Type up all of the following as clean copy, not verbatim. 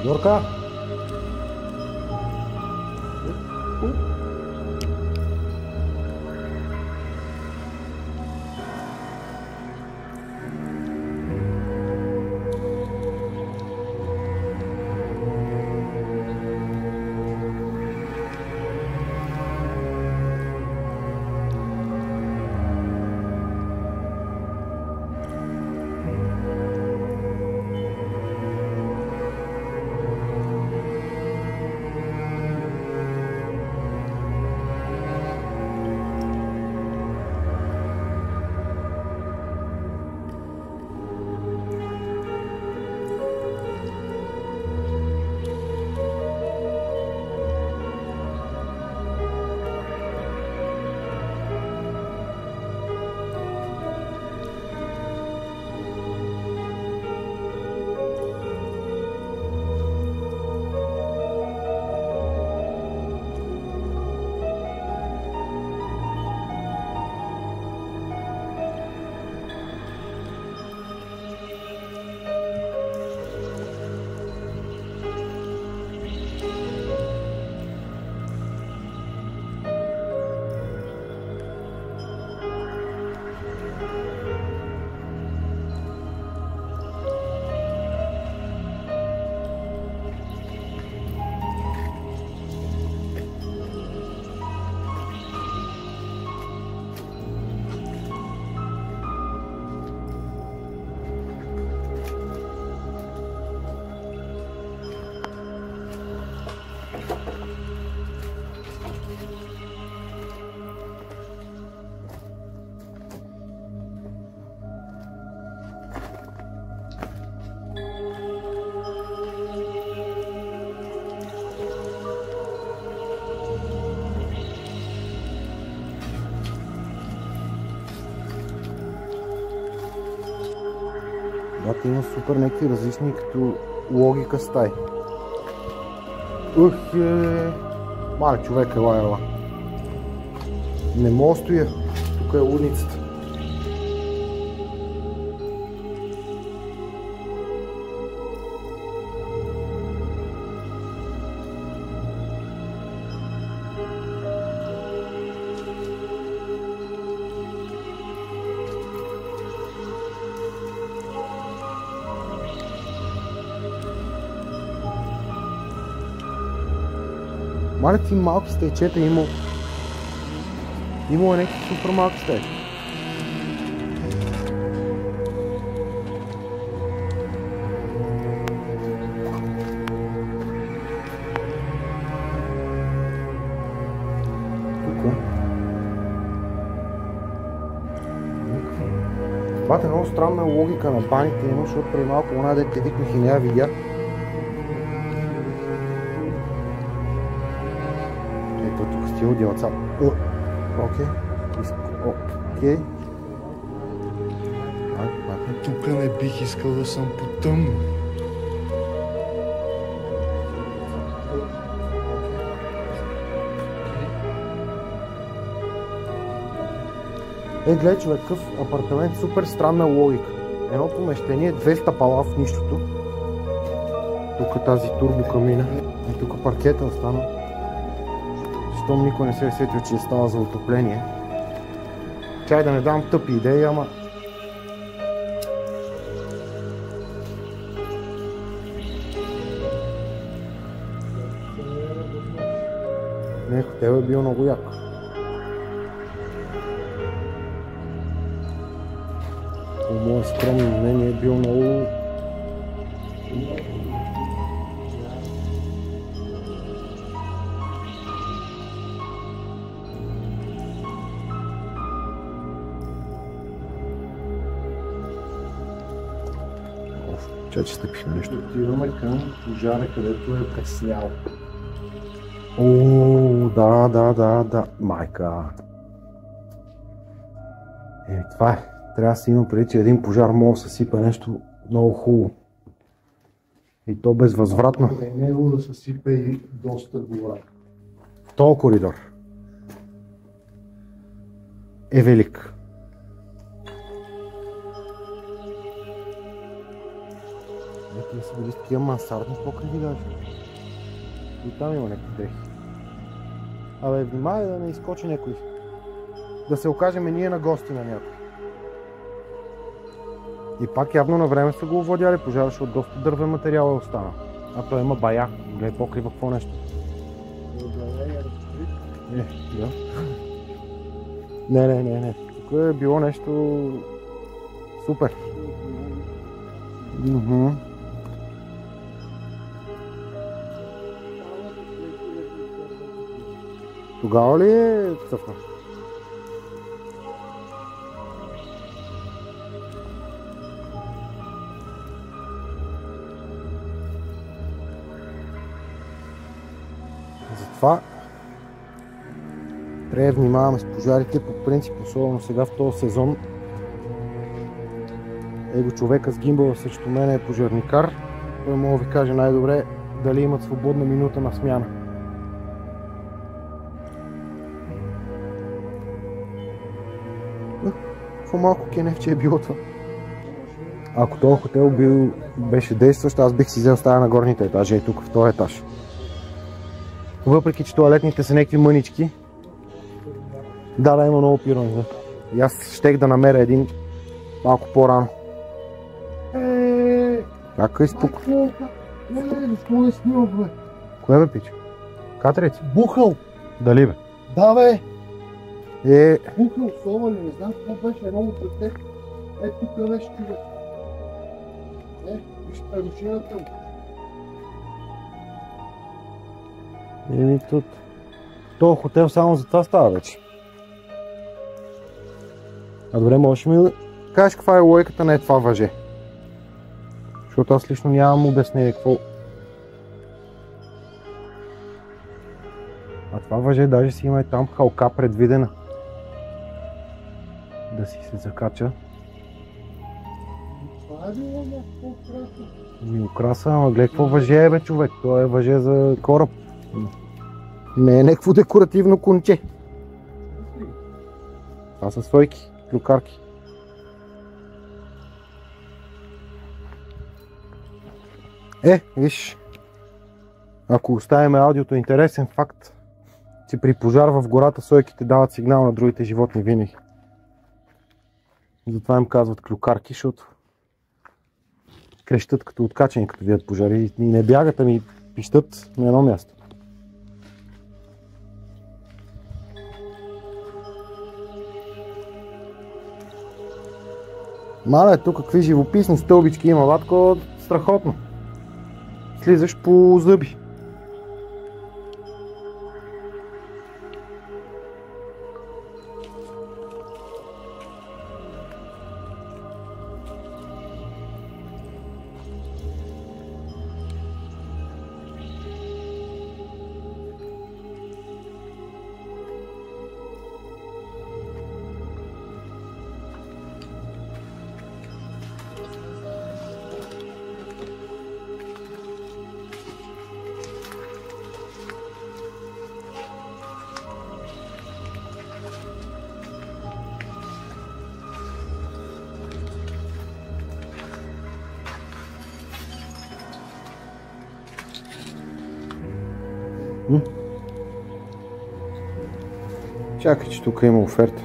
Йорка! Да, има супер някакви различни като логика стаи. Мале човек, ела. Не мога да стоя. Тук е лудницата. Мале ти малки стейчета имало някакви супер малки стаи. Това е много странна логика на баните има, защото преди малко она дете викнах и не я видях. Ето тук стил делаца. Окей. Тук не бих искал да съм потъмно. Гледай човек, какъв апартамент, супер странна логика. Едно помещение, 2 стъпала в нищото. Тук тази турбокамина. И тук паркета остана. Щом никой не се е сетил, че става за отопление. Чай да не дам тъпи идеи, ама... Не, хотел е бил много як. По мое скромно мнение е бил много... Чай, че стъпихме нещо. Отиваме към пожара, където е преснял. О, да. Майка. Това е. Трябва да се има преди, че един пожар може да съсипа нещо много хубаво. И то безвъзвратно. Край него да съсипе и доста гора. Този коридор е велик. Тия са били с такива мансардни покриви даже. И там има някакви дрехи. Абе, внимавай да не изкочи някой. Да се окажем ние на гости на някой. И пак явно на време са го овладяли пожара, защото доста дървен материал е останал. А той има бая. Гледай покрива какво нещо. Да. Не. Тук е било нещо супер. Тогава ли е цъфна? Затова трябва да внимаваме с пожарите по принцип, особено сега в този сезон. Его човека с гимбала срещу мен е пожарникар. Той мога да ви каже най-добре дали имат свободна минута на смяна. Какво малко кенефче е било това. Ако този хотел беше действащ, аз бих си взел стая на горните етажи, тук в този етаж. Въпреки че тоалетните са някакви мънички. Да, има много пирони. Да. И аз щех да намеря един малко по-рано. Как е изпука? Не снимам, бе. Кое бе, пич? Катерица? Бухал! Дали бе? Да, бе! Бухал, сома ли? Не знам какво беше, много пред теб. Тук беше човек. Виж машината му. Тут. Това хотел само за това става вече. А добре, можеш ми да кажеш каква е логиката на това въже? Защото аз лично нямам обяснение какво. А това въже даже си има и там халка предвидена. Да си се закача. Това е било някакво украса. Украса, ама гледай какво въже е бе, човек. Това е въже за кораб. Не е някакво декоративно конче. Това са стойки, клюкарки. Виж, ако оставим аудиото, интересен факт, че при пожар в гората сойките дават сигнал на другите животни винаги. Затова им казват клюкарки, защото крещат като откачени, като видят пожари и не бягат, ами пищат на едно място. Мале, тук какви живописни стълбички има, батко, страхотно. Слизаш по зъби. Чакай, че тук има оферта.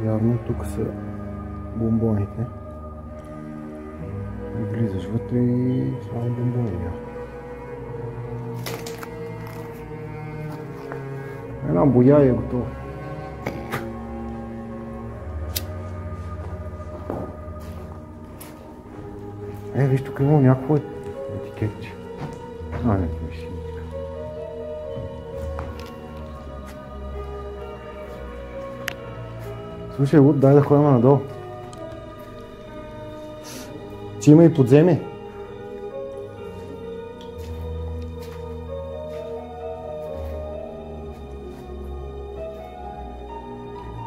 Явно тук са бомбоните. И влизаш вътре и само бомбони няма. Една боя и е готова. Виж, тук има някакво етикетче. Не, виж. Слушай, Луд, дай да ходим надолу. Че има и подземие.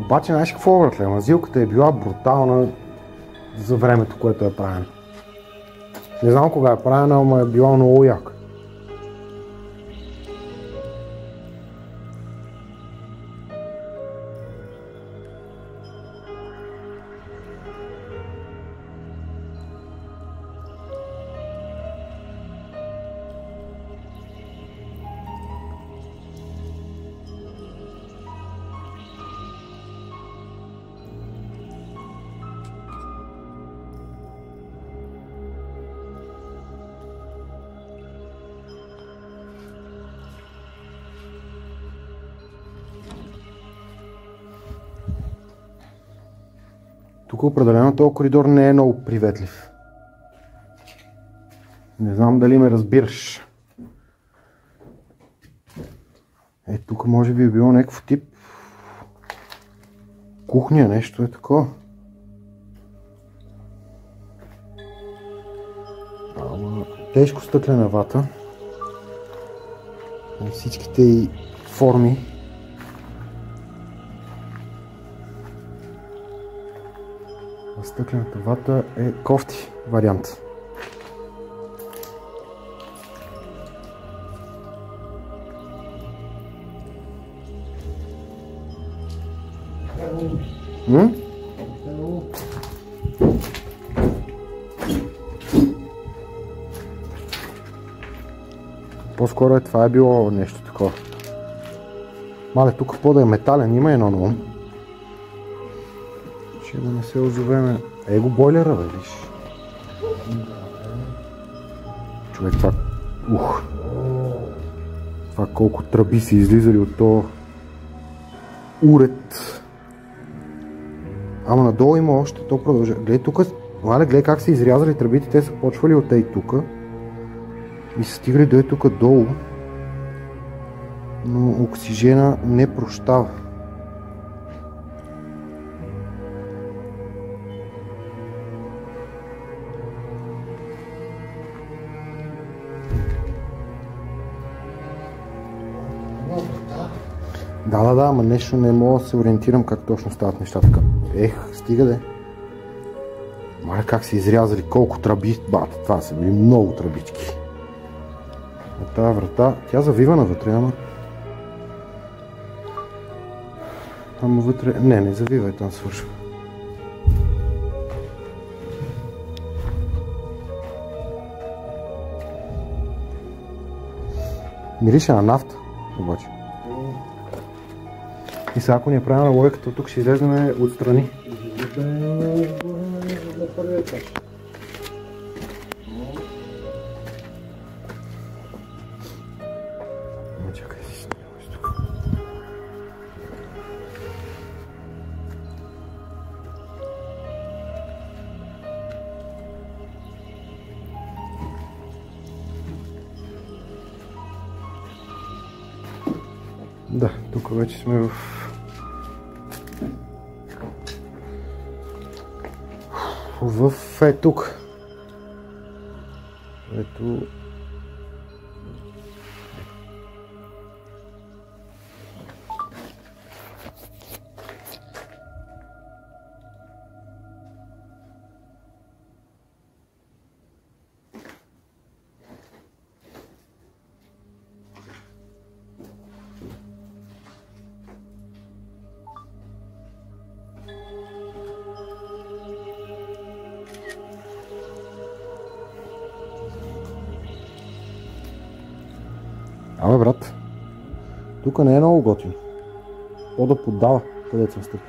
Обаче, знаеш какво, братле, мазилката е била брутална за времето, което е правена. Не знам кога е правена, ама е била много яка. Тук определено този коридор не е много приветлив. Не знам дали ме разбираш. Тук може би е било някакъв тип кухня, нещо е такова. Тежко стъклена вата. Всичките й форми. Стъклената вата е кофти вариант. По-скоро това е било нещо такова. Мале, тук по да е метален, има едно на ум. Ще да не се озовеме. Его бойлера, бе, виж. Човек, това... Това колко тръби са излизали от то уред. Ама надолу има още, то продължа. Гледай тук, мале, гледай как са изрязали тръбите, те са почвали от ей тук. И са стигали до тук долу. Но оксижена не прощава. Да, ама нещо не мога да се ориентирам как точно стават нещата. Стига де. Мале, как са изрязали, колко тръби, бата, това са били много тръбички. Тази врата, тя завива навътре, ама вътре, не завива, там свършва. Мирише на нафта, обаче. И сега, ако ни е правилна логиката, тук ще излезем отстрани. На първия етаж. Чакай си. Да, тук вече сме в тук. Ето. Абе, брат, тук не е много готино. По-да поддава, където съм стъпил.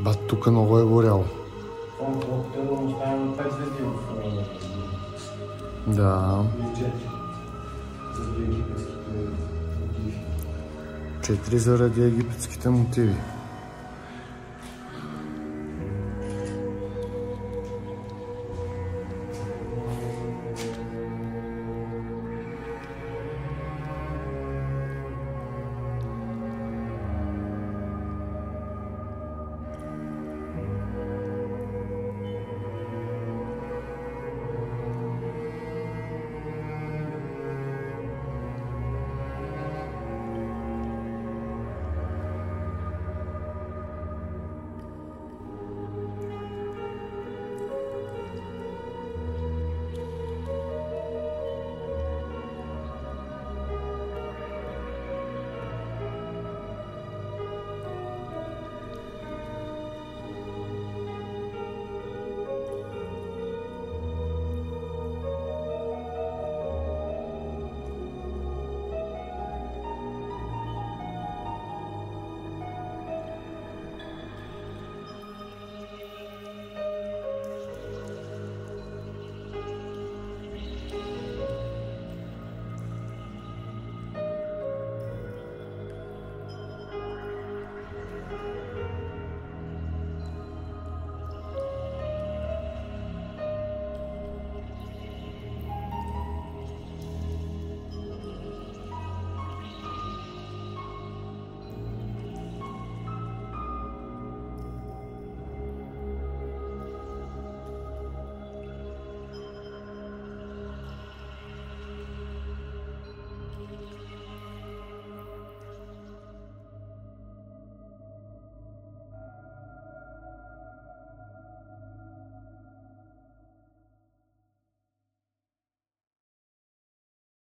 Бат, тук много е горяло. Да. 4 заради египетските мотиви.